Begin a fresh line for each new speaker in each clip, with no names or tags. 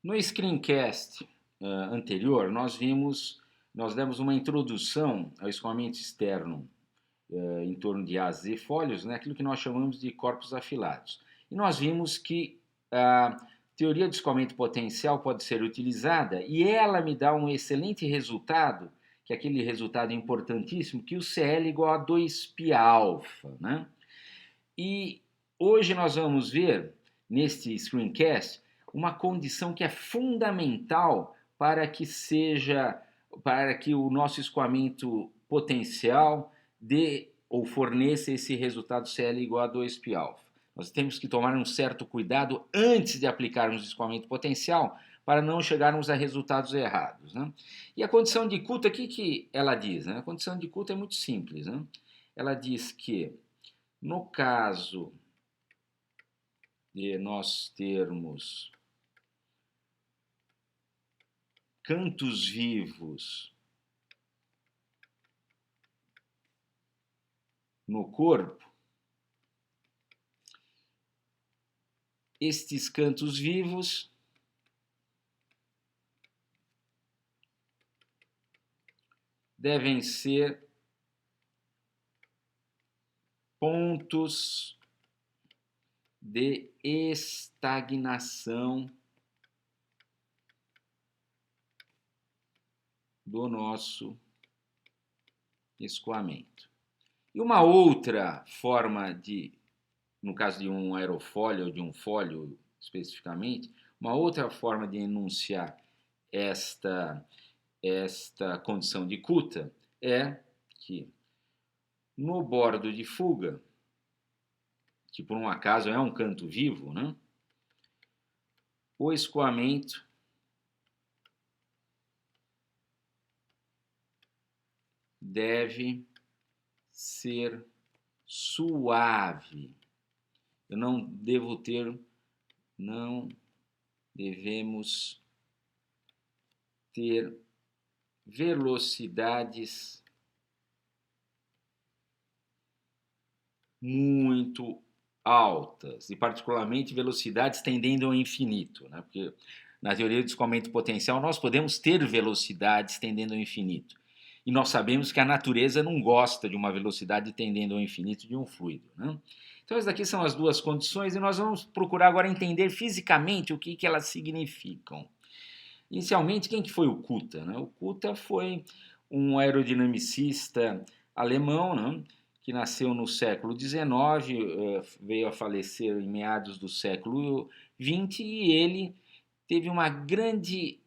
No screencast anterior, nós demos uma introdução ao escoamento externo em torno de A Z fólios, né, aquilo que nós chamamos de corpos afilados. E nós vimos que a teoria de escoamento potencial pode ser utilizada e ela me dá um excelente resultado, que é aquele resultado importantíssimo, que o CL igual a 2π alfa, né? E hoje nós vamos ver, neste screencast, uma condição que é fundamental para que o nosso escoamento potencial dê ou forneça esse resultado CL igual a 2π alfa. Nós temos que tomar um certo cuidado antes de aplicarmos o escoamento potencial para não chegarmos a resultados errados, né? E a condição de Coulter, o que ela diz, né? A condição de Coulter é muito simples, né? Ela diz que no caso de nós termos cantos vivos no corpo, estes cantos vivos devem ser pontos de estagnação do nosso escoamento. E uma outra forma no caso de um aerofólio ou de um fólio especificamente, uma outra forma de enunciar esta condição de Coulter é que no bordo de fuga, que por um acaso é um canto vivo, né, o escoamento deve ser suave. Não devemos ter velocidades muito altas, e particularmente velocidades tendendo ao infinito, né? Porque na teoria do escoamento potencial nós podemos ter velocidades tendendo ao infinito. E nós sabemos que a natureza não gosta de uma velocidade tendendo ao infinito de um fluido, né? Então essas daqui são as duas condições e nós vamos procurar agora entender fisicamente o que elas significam. Inicialmente, quem que foi o Coulter, né? O Coulter foi um aerodinamicista alemão, né, que nasceu no século XIX, veio a falecer em meados do século XX, e ele teve uma grande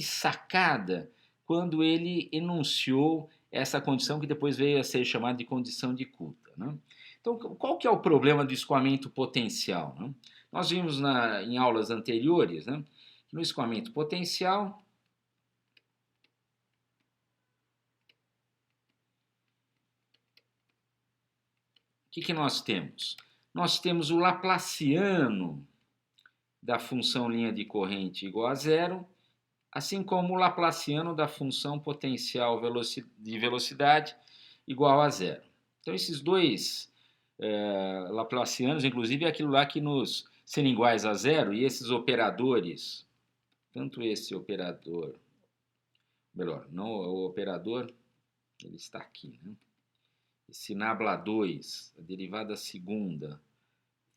sacada quando ele enunciou essa condição que depois veio a ser chamada de condição de Coulter, né? Então, qual que é o problema do escoamento potencial, né? Nós vimos em aulas anteriores, né, que no escoamento potencial o que nós temos? Nós temos o Laplaciano da função linha de corrente igual a zero, assim como o Laplaciano da função potencial de velocidade igual a zero. Então, esses dois Laplacianos, inclusive, é aquilo lá que nos sendo iguais a zero, e esses operadores, tanto esse operador, melhor, não o operador, ele está aqui, né? Esse nabla2, a derivada segunda,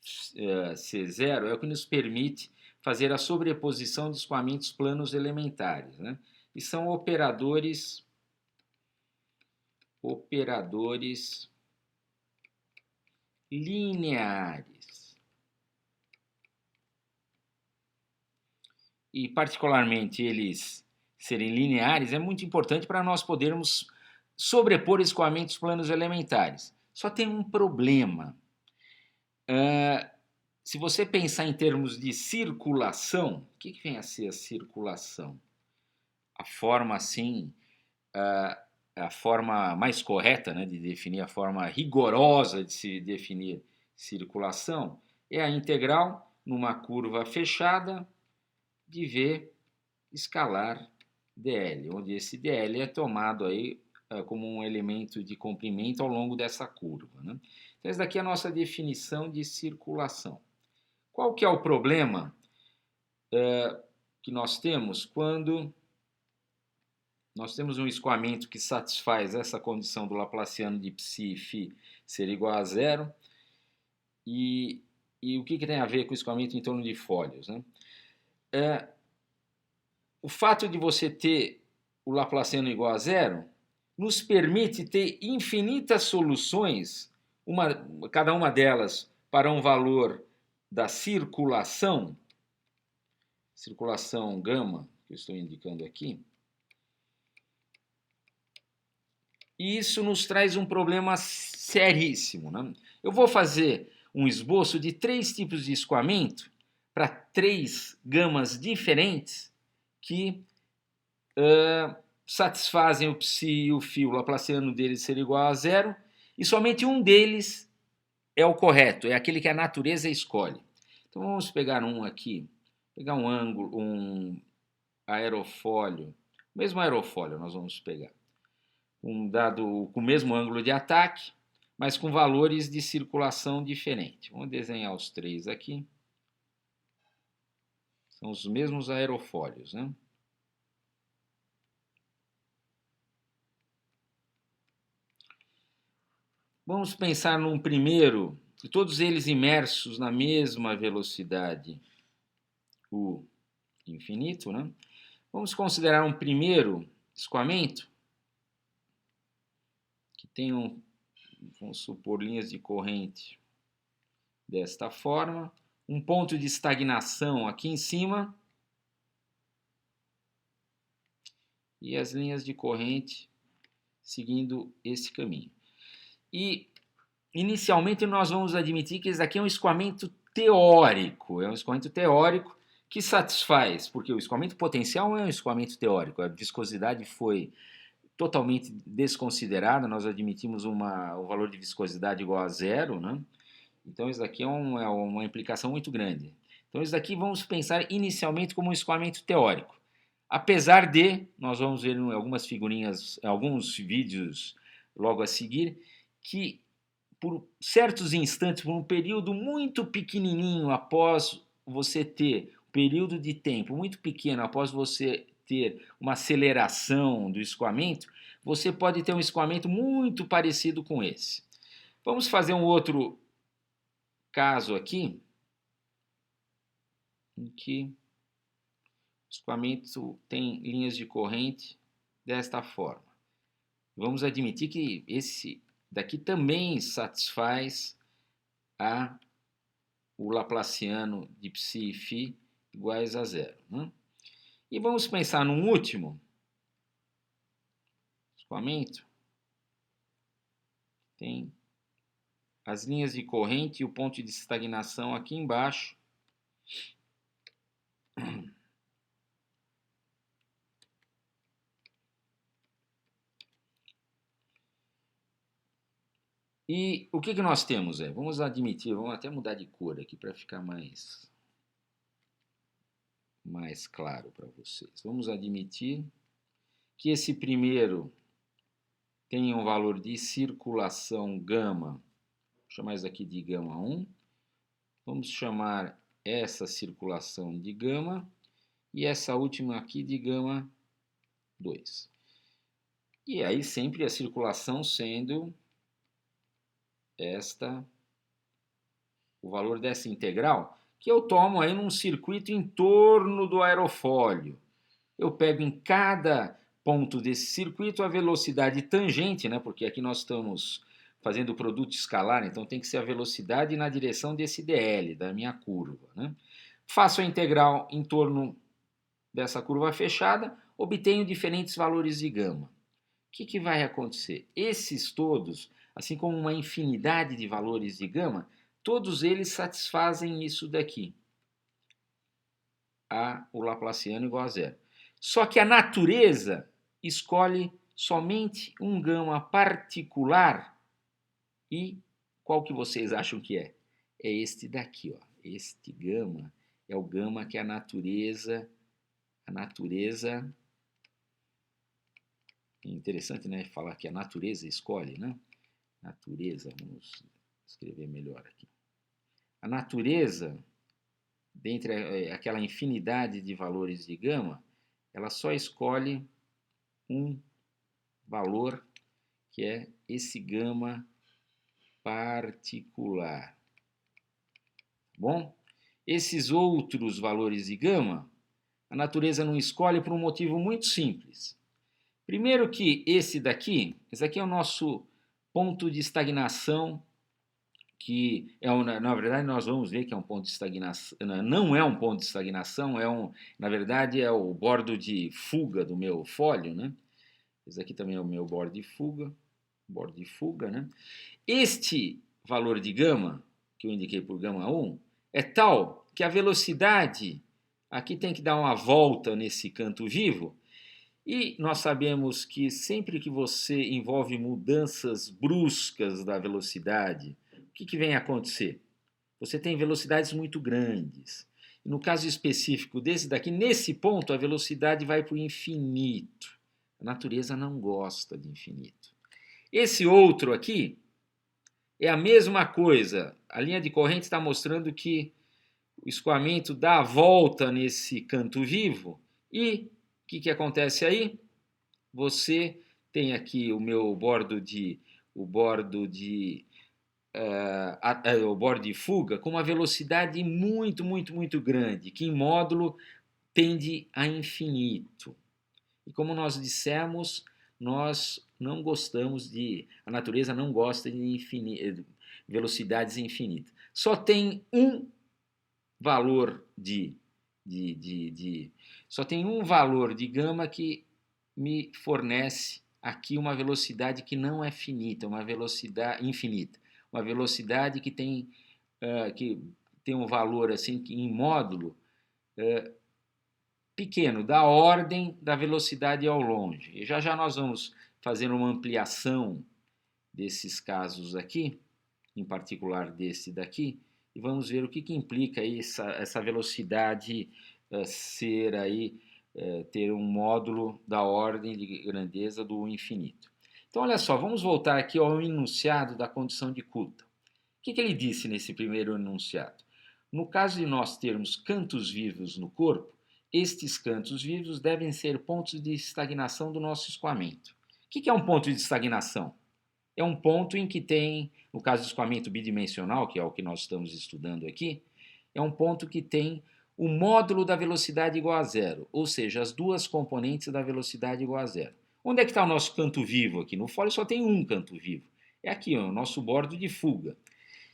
C0, é o que nos permite fazer a sobreposição de escoamentos planos elementares, né? E são operadores lineares. E particularmente eles serem lineares é muito importante para nós podermos sobrepor escoamentos planos elementares. Só tem um problema. Se você pensar em termos de circulação, o que vem a ser a circulação? A forma assim, a forma mais correta, né, de definir, a forma rigorosa de se definir circulação é a integral numa curva fechada de V escalar dl, onde esse dl é tomado aí como um elemento de comprimento ao longo dessa curva, né? Então, essa daqui é a nossa definição de circulação. Qual que é o problema que nós temos quando nós temos um escoamento que satisfaz essa condição do Laplaciano de psi e φ ser igual a zero. E o que tem a ver com o escoamento em torno de fólios, né? O fato de você ter o Laplaciano igual a zero nos permite ter infinitas soluções, cada uma delas para um valor da circulação gama, que eu estou indicando aqui. E isso nos traz um problema seríssimo, né? Eu vou fazer um esboço de 3 tipos de escoamento para 3 gamas diferentes que satisfazem o psi e o φ, o Laplaciano deles ser igual a zero, e somente um deles é o correto, é aquele que a natureza escolhe. Então vamos pegar um aqui, pegar um ângulo, um aerofólio, mesmo aerofólio nós vamos pegar, um dado com o mesmo ângulo de ataque, mas com valores de circulação diferentes. Vamos desenhar os 3 aqui. São os mesmos aerofólios, né? Vamos pensar num primeiro, todos eles imersos na mesma velocidade, o infinito, né? Vamos considerar um primeiro escoamento que tem vamos supor, linhas de corrente desta forma, um ponto de estagnação aqui em cima e as linhas de corrente seguindo esse caminho. E, inicialmente, nós vamos admitir que esse aqui é um escoamento teórico, que satisfaz, porque o escoamento potencial é um escoamento teórico, a viscosidade foi totalmente desconsiderada, nós admitimos um valor de viscosidade igual a zero, né? Então isso daqui é uma implicação muito grande. Então isso daqui vamos pensar inicialmente como um escoamento teórico. Apesar de, nós vamos ver em algumas figurinhas, alguns vídeos logo a seguir, que por certos instantes, por um período muito pequenininho após você ter, um período de tempo muito pequeno após você ter uma aceleração do escoamento, você pode ter um escoamento muito parecido com esse. Vamos fazer um outro caso aqui, em que o escoamento tem linhas de corrente desta forma. Vamos admitir que esse daqui também satisfaz o Laplaciano de psi e φ iguais a zero, né? E vamos pensar num último escoamento. Tem as linhas de corrente e o ponto de estagnação aqui embaixo. E o que nós temos? Vamos admitir, vamos até mudar de cor aqui para ficar mais claro para vocês. Vamos admitir que esse primeiro tem um valor de circulação gama, vou chamar isso aqui de gama 1. Vamos chamar essa circulação de gama e essa última aqui de gama 2. E aí sempre a circulação sendo o valor dessa integral, que eu tomo aí num circuito em torno do aerofólio. Eu pego em cada ponto desse circuito a velocidade tangente, né? Porque aqui nós estamos fazendo o produto escalar, então tem que ser a velocidade na direção desse dl, da minha curva, né? Faço a integral em torno dessa curva fechada, obtenho diferentes valores de gama. O que vai acontecer? Esses todos, assim como uma infinidade de valores de gama, todos eles satisfazem isso daqui, o Laplaciano igual a zero. Só que a natureza escolhe somente um gama particular. E qual que vocês acham que é? É este daqui, ó. Este gama é o gama que a natureza é interessante, né, falar que a natureza escolhe, né? Natureza, vamos escrever melhor aqui. A natureza dentre aquela infinidade de valores de gama, ela só escolhe um valor, que é esse gama particular. Bom, esses outros valores de gama, a natureza não escolhe por um motivo muito simples. Primeiro que esse daqui é o nosso ponto de estagnação, que na verdade nós vamos ver que é um ponto de estagnação, não é um ponto de estagnação, na verdade é o bordo de fuga do meu fólio, né? Esse aqui também é o meu bordo de fuga, né? Este valor de gama, que eu indiquei por gama 1, é tal que a velocidade aqui tem que dar uma volta nesse canto vivo, e nós sabemos que sempre que você envolve mudanças bruscas da velocidade, o que vem a acontecer? Você tem velocidades muito grandes. No caso específico desse daqui, nesse ponto, a velocidade vai para o infinito. A natureza não gosta de infinito. Esse outro aqui é a mesma coisa. A linha de corrente está mostrando que o escoamento dá a volta nesse canto vivo. E o que acontece aí? Você tem aqui o bordo de fuga com uma velocidade muito, muito, muito grande, que em módulo tende a infinito. E como nós dissemos, nós não gostamos a natureza não gosta de velocidades infinitas. Só tem um valor só tem um valor de gama que me fornece aqui uma velocidade que não é finita, uma velocidade infinita, uma velocidade que tem um valor assim em módulo pequeno, da ordem da velocidade ao longe. E já nós vamos fazer uma ampliação desses casos aqui, em particular desse daqui, e vamos ver o que implica aí essa velocidade ter um módulo da ordem de grandeza do infinito. Então, olha só, vamos voltar aqui ao enunciado da condição de Coulomb. O que ele disse nesse primeiro enunciado? No caso de nós termos cantos vivos no corpo, estes cantos vivos devem ser pontos de estagnação do nosso escoamento. O que é um ponto de estagnação? É um ponto em que tem, no caso do escoamento bidimensional, que é o que nós estamos estudando aqui, é um ponto que tem o módulo da velocidade igual a zero, ou seja, as duas componentes da velocidade igual a zero. Onde é que está o nosso canto vivo aqui? No fólio só tem um canto vivo. É aqui, ó, o nosso bordo de fuga.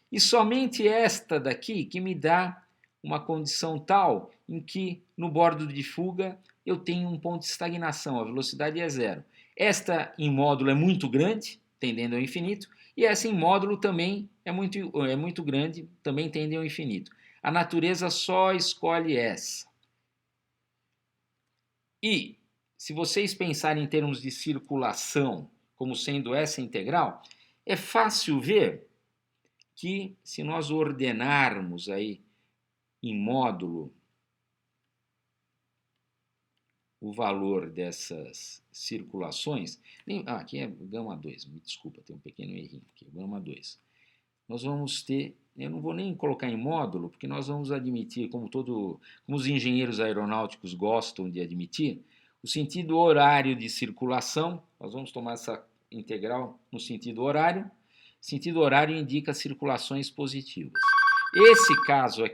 E somente esta daqui que me dá uma condição tal em que no bordo de fuga eu tenho um ponto de estagnação, a velocidade é zero. Esta em módulo é muito grande, tendendo ao infinito, e essa em módulo também é muito grande, também tende ao infinito. A natureza só escolhe essa. E, se vocês pensarem em termos de circulação como sendo essa integral, é fácil ver que, se nós ordenarmos aí em módulo o valor dessas circulações, aqui é gama 2, me desculpa, tem um pequeno errinho aqui, gama 2. Nós vamos ter, eu não vou nem colocar em módulo, porque nós vamos admitir, como os engenheiros aeronáuticos gostam de admitir, o sentido horário de circulação. Nós vamos tomar essa integral no sentido horário. Sentido horário indica circulações positivas. Esse caso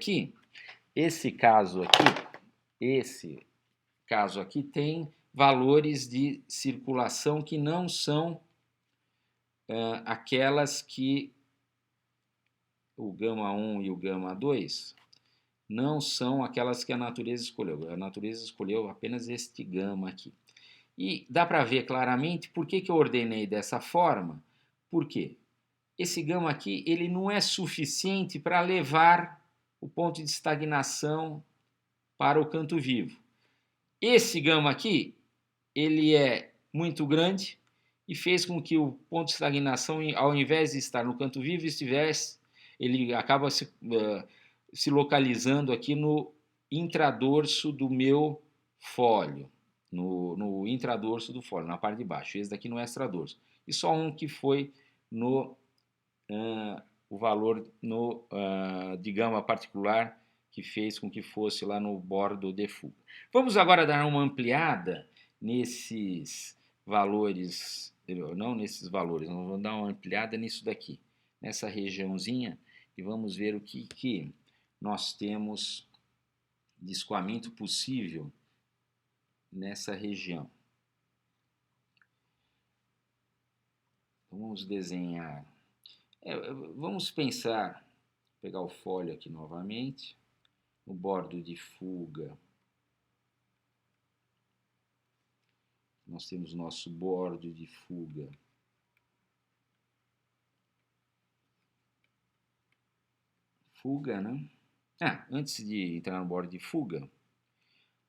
aqui tem valores de circulação que não são aquelas que o gama 1 e o gama 2 não são aquelas que a natureza escolheu. A natureza escolheu apenas este gama aqui. E dá para ver claramente por que eu ordenei dessa forma. Por quê? Esse gama aqui ele não é suficiente para levar o ponto de estagnação para o canto vivo. Esse gama aqui ele é muito grande e fez com que o ponto de estagnação, ao invés de estar no canto vivo, ele acaba se localizando aqui no intradorso do meu fólio, no intradorso do fólio, na parte de baixo. Esse daqui no extradorso. E só um que foi o valor de gama particular que fez com que fosse lá no bordo de fuga. Vamos agora dar uma ampliada nesses valores, não nesses valores, nós vamos dar uma ampliada nisso daqui, nessa regiãozinha, e vamos ver o que nós temos de escoamento possível nessa região. Vamos desenhar. Vamos pensar, pegar o folho aqui novamente, no bordo de fuga. Nós temos nosso bordo de fuga. Fuga, né? Antes de entrar no bordo de fuga,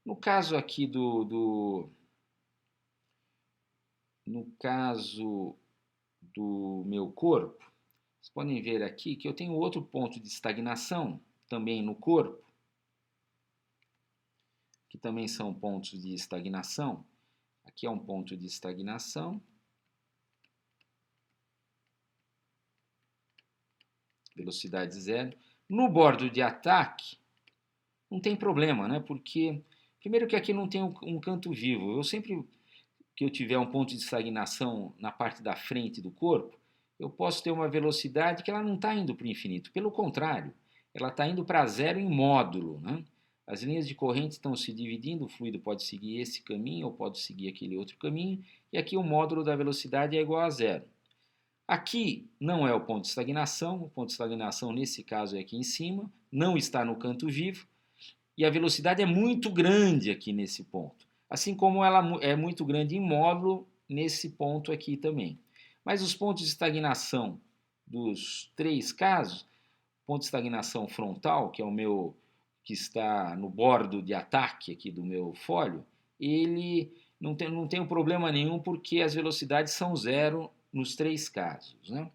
no caso aqui no caso do meu corpo, vocês podem ver aqui que eu tenho outro ponto de estagnação também no corpo, que também são pontos de estagnação. Aqui é um ponto de estagnação. Velocidade zero. No bordo de ataque, não tem problema, né? Porque, primeiro que aqui não tem um canto vivo. Eu sempre que eu tiver um ponto de estagnação na parte da frente do corpo, eu posso ter uma velocidade que ela não está indo para o infinito. Pelo contrário, ela está indo para zero em módulo, né? As linhas de corrente estão se dividindo, o fluido pode seguir esse caminho ou pode seguir aquele outro caminho, e aqui o módulo da velocidade é igual a zero. Aqui não é o ponto de estagnação, o ponto de estagnação nesse caso é aqui em cima, não está no canto vivo, e a velocidade é muito grande aqui nesse ponto, assim como ela é muito grande em módulo nesse ponto aqui também. Mas os pontos de estagnação dos três casos, ponto de estagnação frontal, que é o meu, que está no bordo de ataque aqui do meu folho, ele não tem problema nenhum porque as velocidades são zero nos três casos, né?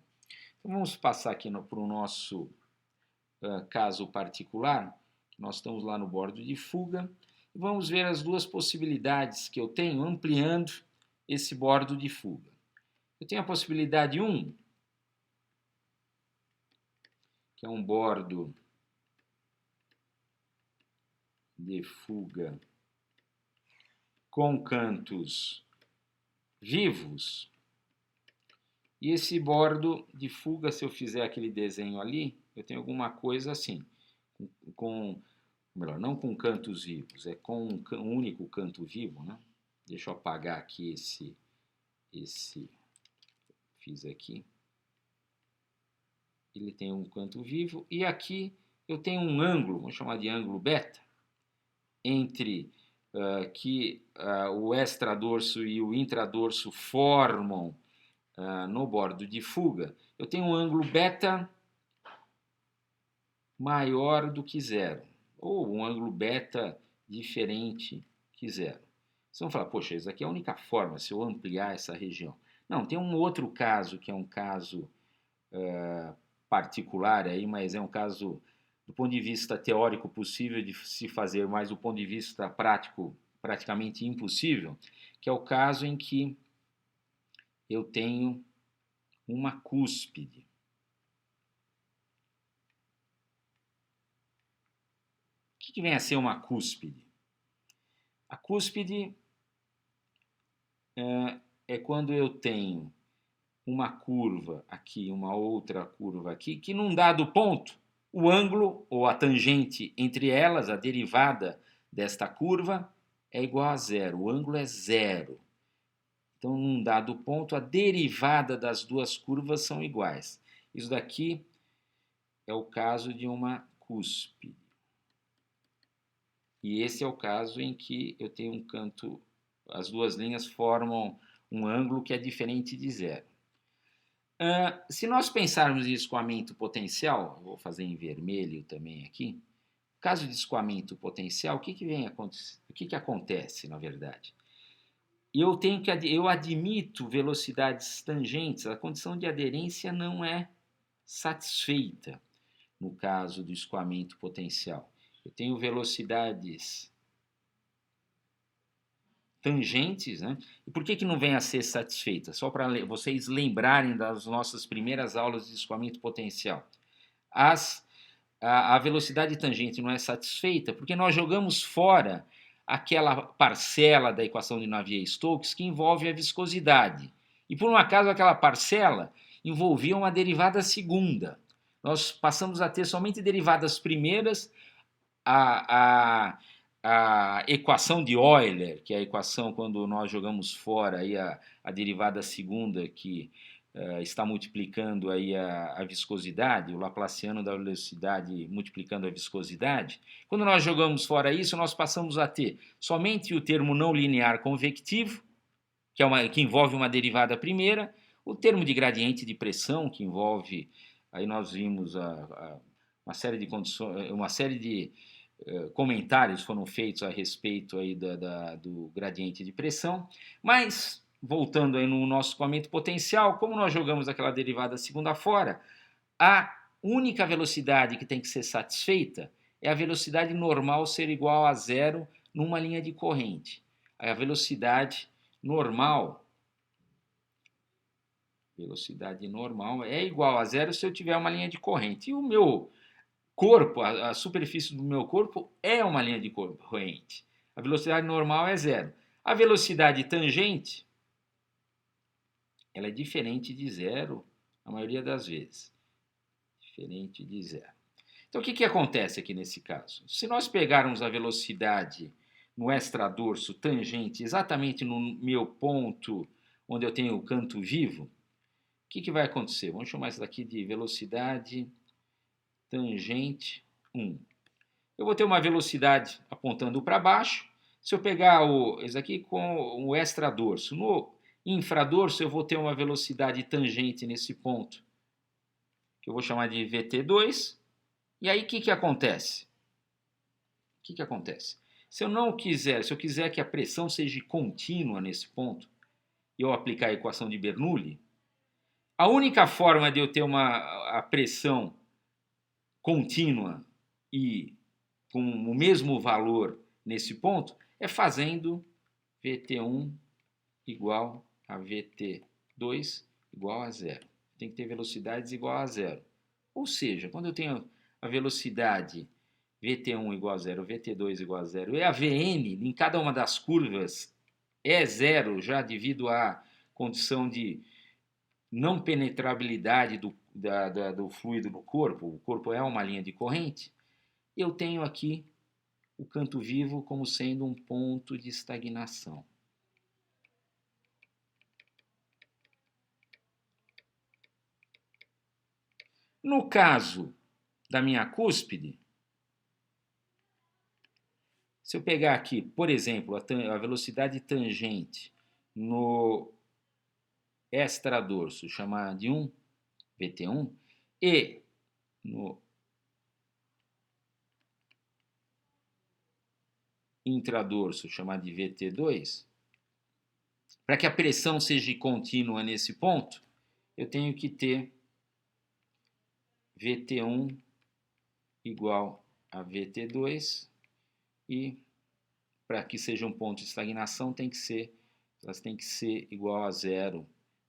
Então vamos passar aqui para o nosso caso particular. Nós estamos lá no bordo de fuga e vamos ver as duas possibilidades que eu tenho ampliando esse bordo de fuga. Eu tenho a possibilidade 1, que é um bordo de fuga com cantos vivos. E esse bordo de fuga, se eu fizer aquele desenho ali, eu tenho alguma coisa assim, melhor, não com cantos vivos, é com um único canto vivo, né? Deixa eu apagar aqui esse fiz aqui. Ele tem um canto vivo e aqui eu tenho um ângulo, vamos chamar de ângulo beta, entre que o extradorso e o intradorso formam no bordo de fuga. Eu tenho um ângulo beta maior do que zero, ou um ângulo beta diferente que zero. Vocês vão falar, poxa, isso aqui é a única forma, se eu ampliar essa região. Não, tem um outro caso, que é um caso particular, aí, mas é um caso, do ponto de vista teórico, possível de se fazer, mas do ponto de vista prático, praticamente impossível, que é o caso em que eu tenho uma cúspide. O que vem a ser uma cúspide? A cúspide é quando eu tenho uma curva aqui, uma outra curva aqui, que num dado ponto, o ângulo ou a tangente entre elas, a derivada desta curva, é igual a zero. O ângulo é zero. Então, num dado ponto, a derivada das duas curvas são iguais. Isso daqui é o caso de uma cúspide. E esse é o caso em que eu tenho um canto, as duas linhas formam um ângulo que é diferente de zero. Se nós pensarmos em escoamento potencial, vou fazer em vermelho também aqui, caso de escoamento potencial, o que acontece, na verdade? Eu admito velocidades tangentes, a condição de aderência não é satisfeita no caso do escoamento potencial. Eu tenho velocidades tangentes, né? E por que não vem a ser satisfeita? Só para vocês lembrarem das nossas primeiras aulas de escoamento potencial. a velocidade tangente não é satisfeita porque nós jogamos fora aquela parcela da equação de Navier-Stokes que envolve a viscosidade. E por um acaso aquela parcela envolvia uma derivada segunda. Nós passamos a ter somente derivadas primeiras, a equação de Euler, que é a equação quando nós jogamos fora aí a derivada segunda que está multiplicando aí a viscosidade, o Laplaciano da velocidade multiplicando a viscosidade. Quando nós jogamos fora isso, nós passamos a ter somente o termo não linear convectivo, que envolve uma derivada primeira, o termo de gradiente de pressão, que envolve, aí nós vimos uma série de condições, uma série de comentários foram feitos a respeito aí do gradiente de pressão, mas voltando aí no nosso escoamento potencial, como nós jogamos aquela derivada segunda fora, a única velocidade que tem que ser satisfeita é a velocidade normal ser igual a zero numa linha de corrente. A velocidade normal é igual a zero se eu tiver uma linha de corrente. E o meu corpo, a superfície do meu corpo é uma linha de corrente. A velocidade normal é zero. A velocidade tangente, ela é diferente de zero a maioria das vezes. Diferente de zero. Então, o que acontece aqui nesse caso? Se nós pegarmos a velocidade no extradorso tangente exatamente no meu ponto onde eu tenho o canto vivo, o que vai acontecer? Vamos chamar isso daqui de velocidade tangente 1. Eu vou ter uma velocidade apontando para baixo. Se eu pegar esse aqui com o extradorso, no infradorso eu vou ter uma velocidade tangente nesse ponto, que eu vou chamar de VT2. E aí o que acontece? O que acontece? Se eu quiser que a pressão seja contínua nesse ponto, e eu aplicar a equação de Bernoulli, a única forma de eu ter a pressão contínua e com o mesmo valor nesse ponto é fazendo VT1 igual a VT2 igual a zero. Tem que ter velocidades igual a zero. Ou seja, quando eu tenho a velocidade VT1 igual a zero, VT2 igual a zero, e a Vn em cada uma das curvas é zero já devido à condição de não penetrabilidade do fluido no corpo, o corpo é uma linha de corrente, eu tenho aqui o canto vivo como sendo um ponto de estagnação. No caso da minha cúspide, se eu pegar aqui, por exemplo, a velocidade tangente no extradorso, chamar de 1, VT1, e no intradorso, chamar de VT2, para que a pressão seja contínua nesse ponto, eu tenho que ter VT1 igual a VT2 e para que seja um ponto de estagnação elas têm que ser igual a zero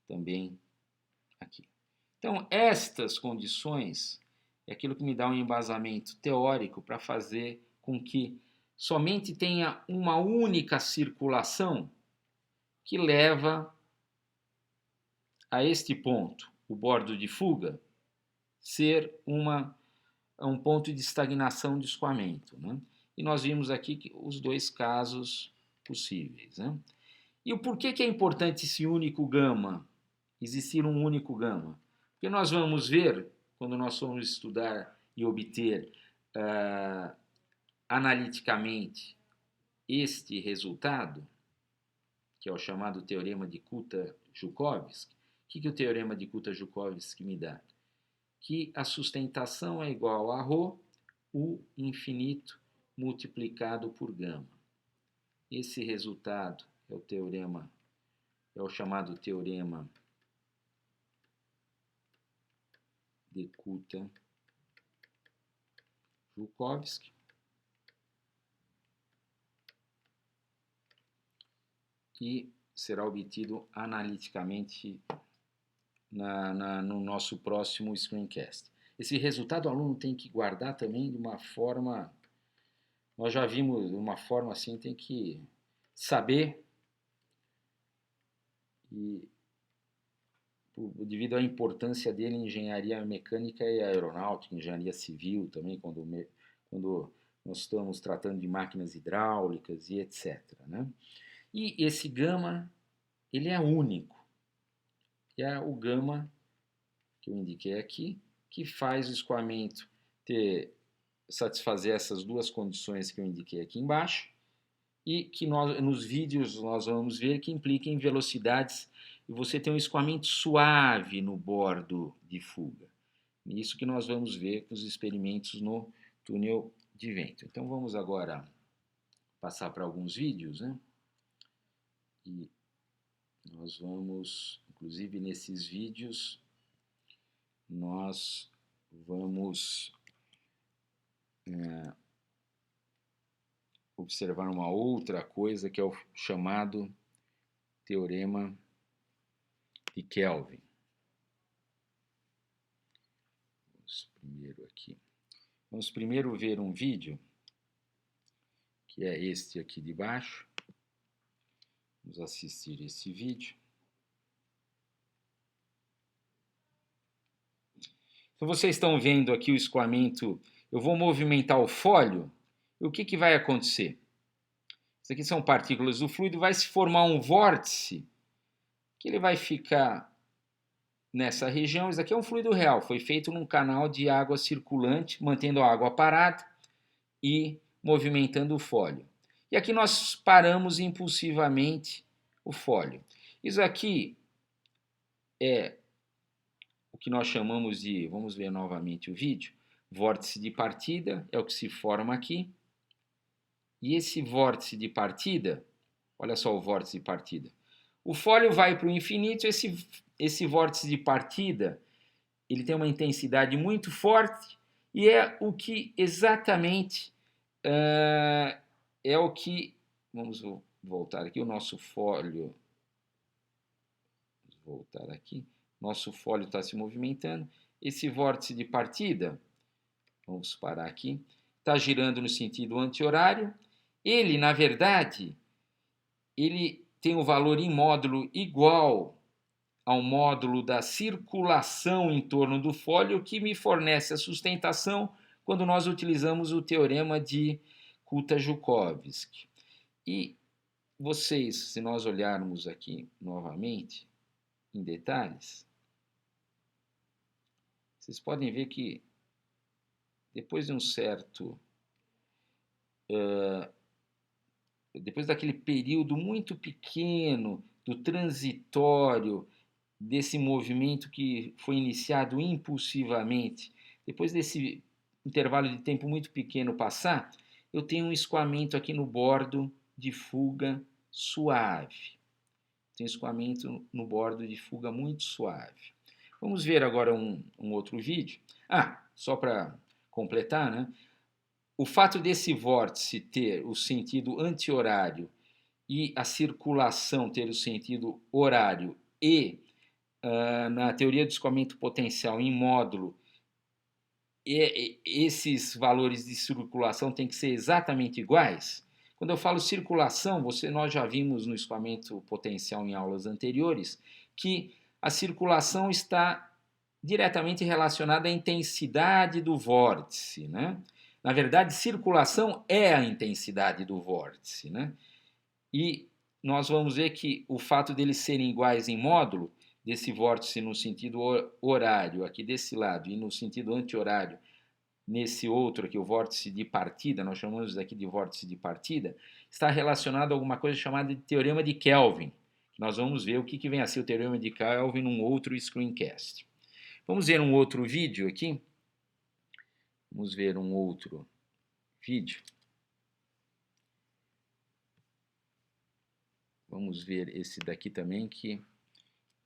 também aqui. Então, estas condições é aquilo que me dá um embasamento teórico para fazer com que somente tenha uma única circulação que leva a este ponto, o bordo de fuga, ser um ponto de estagnação de escoamento, né? E nós vimos aqui os dois casos possíveis, né? E o porquê que é importante esse único gama, existir um único gama? Porque nós vamos ver, quando nós formos estudar e obter analiticamente este resultado, que é o chamado teorema de Kuta-Joukowski, o que o teorema de Kuta-Joukowski me dá? Que a sustentação é igual a ρ, U infinito multiplicado por gama. Esse resultado é o chamado teorema de Kuta-Joukowski. E será obtido analiticamente no nosso próximo screencast. esse resultado o aluno tem que guardar também de uma forma, nós já vimos de uma forma assim, tem que saber, e devido à importância dele em engenharia mecânica e aeronáutica, engenharia civil também, quando nós estamos tratando de máquinas hidráulicas e etc. Né? E esse gama, ele é único. E é o gama, que eu indiquei aqui, que faz o escoamento satisfazer essas duas condições que eu indiquei aqui embaixo, e que nos vídeos nós vamos ver que implica em velocidades, e você tem um escoamento suave no bordo de fuga. Isso que nós vamos ver com os experimentos no túnel de vento. Então vamos agora passar para alguns vídeos, né? E nós vamos, inclusive nesses vídeos, nós vamos observar uma outra coisa que é o chamado teorema de Kelvin. Vamos primeiro ver um vídeo, que é este aqui de baixo. Vamos assistir esse vídeo. Então vocês estão vendo aqui o escoamento. Eu vou movimentar o fólio. E o que vai acontecer? Isso aqui são partículas do fluido. Vai se formar um vórtice que ele vai ficar nessa região. Isso aqui é um fluido real. Foi feito num canal de água circulante, mantendo a água parada e movimentando o fólio. E aqui nós paramos impulsivamente o fólio. Isso aqui é o que nós chamamos de, vamos ver novamente o vídeo, vórtice de partida, é o que se forma aqui. E esse vórtice de partida, olha só o vórtice de partida. O fólio vai para o infinito, esse vórtice de partida, ele tem uma intensidade muito forte e é o que exatamente é o que, vamos voltar aqui, o nosso fólio, vamos voltar aqui, nosso fólio está se movimentando, esse vórtice de partida, vamos parar aqui, está girando no sentido anti-horário. Ele, na verdade, ele tem um valor em módulo igual ao módulo da circulação em torno do fólio, que me fornece a sustentação quando nós utilizamos o teorema de Kutta-Joukowski. E vocês, se nós olharmos aqui novamente, em detalhes, vocês podem ver que depois de um certo... depois daquele período muito pequeno do transitório, desse movimento que foi iniciado impulsivamente, depois desse intervalo de tempo muito pequeno passar, eu tenho um escoamento aqui no bordo de fuga suave. Tem escoamento no bordo de fuga muito suave. Vamos ver agora um outro vídeo. Só para completar, né? O fato desse vórtice ter o sentido anti-horário e a circulação ter o sentido horário e na teoria do escoamento potencial em módulo, esses valores de circulação têm que ser exatamente iguais. Quando eu falo circulação, nós já vimos no escoamento potencial em aulas anteriores que a circulação está diretamente relacionada à intensidade do vórtice, né? Na verdade, circulação é a intensidade do vórtice, né? E nós vamos ver que o fato deles serem iguais em módulo, desse vórtice no sentido horário aqui desse lado e no sentido anti-horário nesse outro aqui, o vórtice de partida, nós chamamos aqui de vórtice de partida, está relacionado a alguma coisa chamada de teorema de Kelvin. Nós vamos ver o que vem a ser o teorema de Kelvin num outro screencast. Vamos ver um outro vídeo aqui. Vamos ver um outro vídeo. Vamos ver esse daqui também, que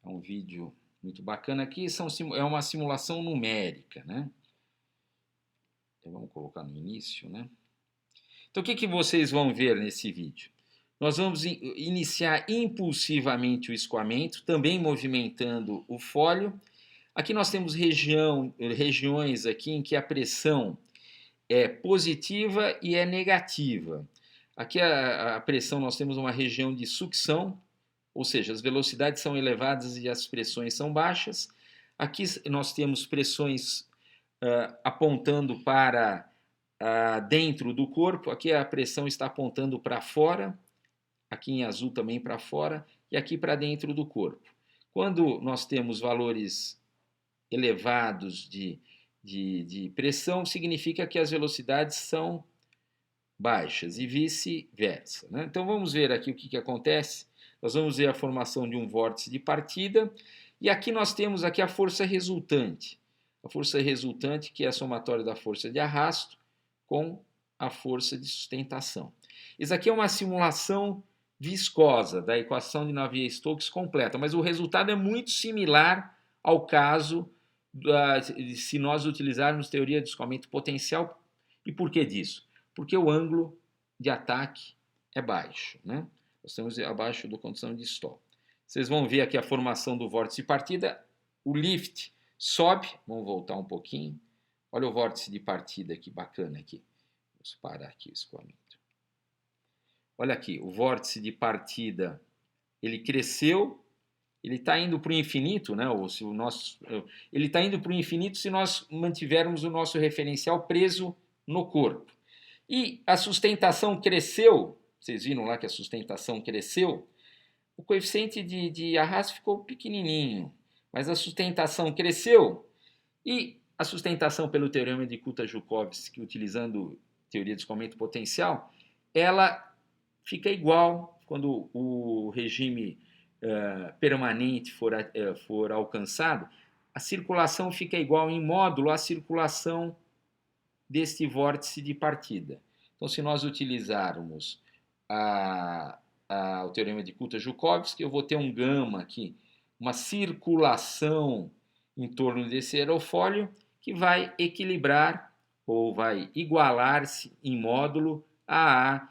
é um vídeo muito bacana. Aqui é uma simulação numérica, né? Então, vamos colocar no início, né? Então, o que vocês vão ver nesse vídeo? Nós vamos iniciar impulsivamente o escoamento, também movimentando o fólio. Aqui nós temos regiões aqui em que a pressão é positiva e é negativa. Aqui a pressão, nós temos uma região de sucção, ou seja, as velocidades são elevadas e as pressões são baixas. Aqui nós temos pressões apontando para dentro do corpo, aqui a pressão está apontando para fora, aqui em azul também para fora, e aqui para dentro do corpo. Quando nós temos valores elevados de pressão, significa que as velocidades são baixas e vice-versa, né? Então vamos ver aqui o que acontece. Nós vamos ver a formação de um vórtice de partida e aqui nós temos aqui a força resultante. A força resultante, que é a somatória da força de arrasto com a força de sustentação. Isso aqui é uma simulação viscosa da equação de Navier-Stokes completa, mas o resultado é muito similar ao caso se nós utilizarmos teoria de escoamento potencial. E por que disso? Porque o ângulo de ataque é baixo, né? Nós estamos abaixo da condição de stall. Vocês vão ver aqui a formação do vórtice de partida, o lift sobe, vamos voltar um pouquinho. Olha o vórtice de partida aqui, bacana aqui. Vamos parar aqui o escoamento. Olha aqui, o vórtice de partida, ele cresceu, ele está indo para o infinito, né? Ele está indo para o infinito se nós mantivermos o nosso referencial preso no corpo. E a sustentação cresceu, vocês viram lá que a sustentação cresceu, o coeficiente de arrasto ficou pequenininho, mas a sustentação cresceu e a sustentação pelo teorema de Kuta-Joukowski, utilizando teoria de escoamento potencial, ela fica igual quando o regime permanente for alcançado, a circulação fica igual em módulo à circulação deste vórtice de partida. Então, se nós utilizarmos o teorema de Kuta-Joukowski, eu vou ter um gama aqui, uma circulação em torno desse aerofólio que vai equilibrar ou vai igualar-se em módulo à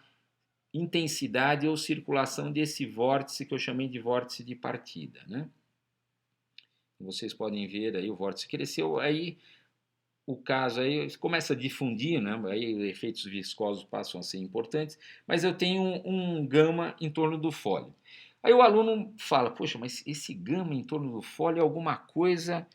intensidade ou circulação desse vórtice que eu chamei de vórtice de partida, né? Vocês podem ver aí o vórtice cresceu, aí o caso aí começa a difundir, né? Aí efeitos viscosos passam a ser importantes, mas eu tenho um gama em torno do fólio. Aí o aluno fala, poxa, mas esse gama em torno do fólio é alguma coisa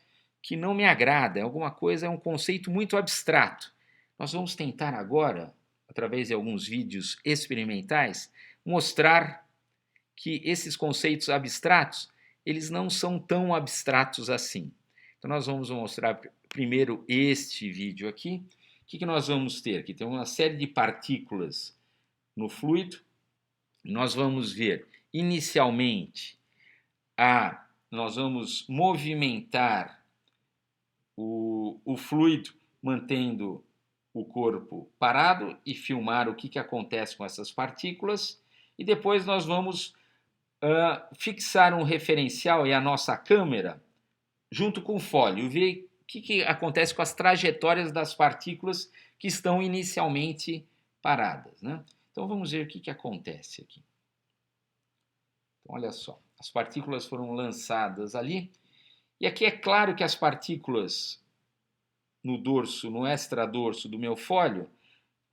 que não me agrada, é um conceito muito abstrato. Nós vamos tentar agora, através de alguns vídeos experimentais, mostrar que esses conceitos abstratos, eles não são tão abstratos assim. Então nós vamos mostrar primeiro este vídeo aqui. O que nós vamos ter? Aqui tem uma série de partículas no fluido. Nós vamos ver, inicialmente, nós vamos movimentar o fluido mantendo o corpo parado e filmar o que acontece com essas partículas. E depois nós vamos fixar um referencial e a nossa câmera junto com o fólio, ver o que acontece com as trajetórias das partículas que estão inicialmente paradas, né? Então vamos ver o que acontece aqui. Então, olha só, as partículas foram lançadas ali, e aqui é claro que as partículas no dorso, no extradorso do meu fólio,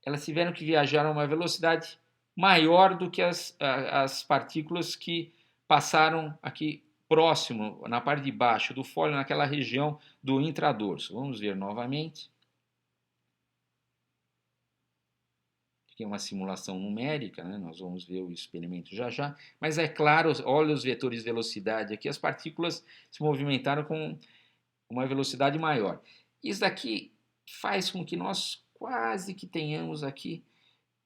elas tiveram que viajar a uma velocidade maior do que as partículas que passaram aqui próximo, na parte de baixo do fólio, naquela região do intradorso. Vamos ver novamente. Aqui é uma simulação numérica, né? Nós vamos ver o experimento já já. Mas é claro, olha os vetores de velocidade aqui, as partículas se movimentaram com uma velocidade maior. Isso daqui faz com que nós quase que tenhamos aqui,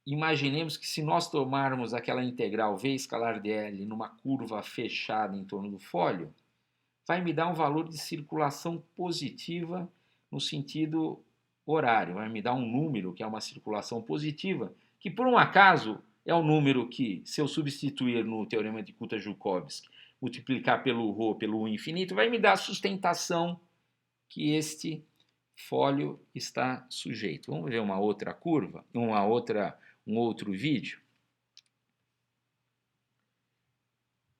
imaginemos que se nós tomarmos aquela integral V escalar dl numa curva fechada em torno do fólio, vai me dar um valor de circulação positiva no sentido horário, vai me dar um número que é uma circulação positiva, que por um acaso é um número que, se eu substituir no teorema de Kuta-Joukowski, multiplicar pelo ρ pelo U infinito, vai me dar a sustentação que este fólio está sujeito. Vamos ver uma outra curva, um outro vídeo.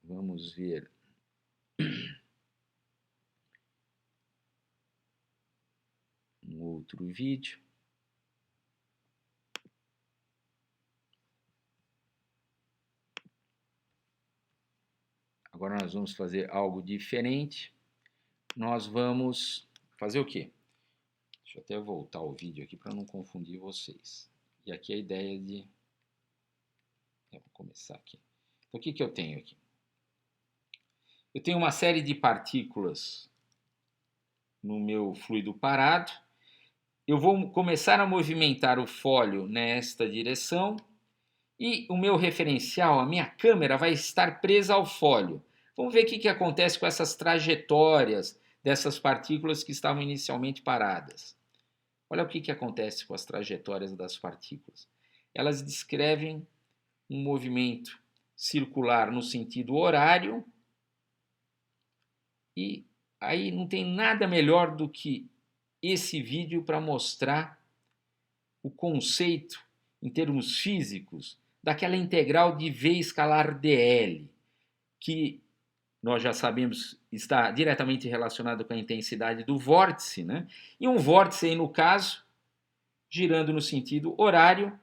Vamos ver. um outro vídeo. Agora nós vamos fazer algo diferente. Nós vamos fazer o quê? Deixa eu até voltar o vídeo aqui para não confundir vocês. E aqui a ideia de... Eu vou começar aqui. Então, o que eu tenho aqui? Eu tenho uma série de partículas no meu fluido parado. Eu vou começar a movimentar o fólio nesta direção e o meu referencial, a minha câmera, vai estar presa ao fólio. Vamos ver o que acontece com essas trajetórias dessas partículas que estavam inicialmente paradas. Olha o que acontece com as trajetórias das partículas. Elas descrevem um movimento circular no sentido horário e aí não tem nada melhor do que esse vídeo para mostrar o conceito em termos físicos daquela integral de V escalar dl, que nós já sabemos está diretamente relacionado com a intensidade do vórtice, né? E um vórtice, aí, no caso, girando no sentido horário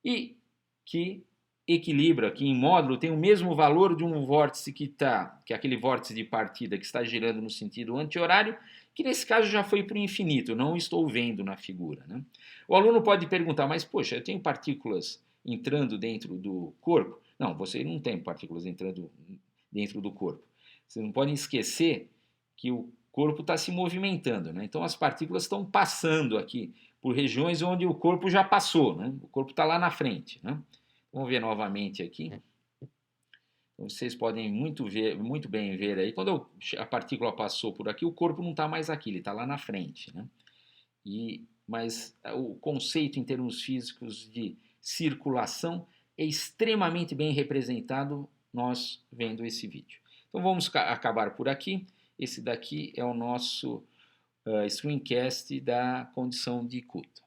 e que equilibra, que em módulo tem o mesmo valor de um vórtice que é aquele vórtice de partida que está girando no sentido anti-horário, que nesse caso já foi para o infinito, não estou vendo na figura, né? O aluno pode perguntar, mas poxa, eu tenho partículas entrando dentro do corpo? Não, você não tem partículas entrando dentro do corpo. Vocês não podem esquecer que o corpo está se movimentando, né? Então as partículas estão passando aqui por regiões onde o corpo já passou, né? O corpo está lá na frente, né? Vamos ver novamente aqui. Então, vocês podem muito bem ver aí, quando a partícula passou por aqui, o corpo não está mais aqui, ele está lá na frente, né? Mas o conceito em termos físicos de circulação é extremamente bem representado nós vendo esse vídeo. Então vamos acabar por aqui. Esse daqui é o nosso screencast da condição de Coulomb.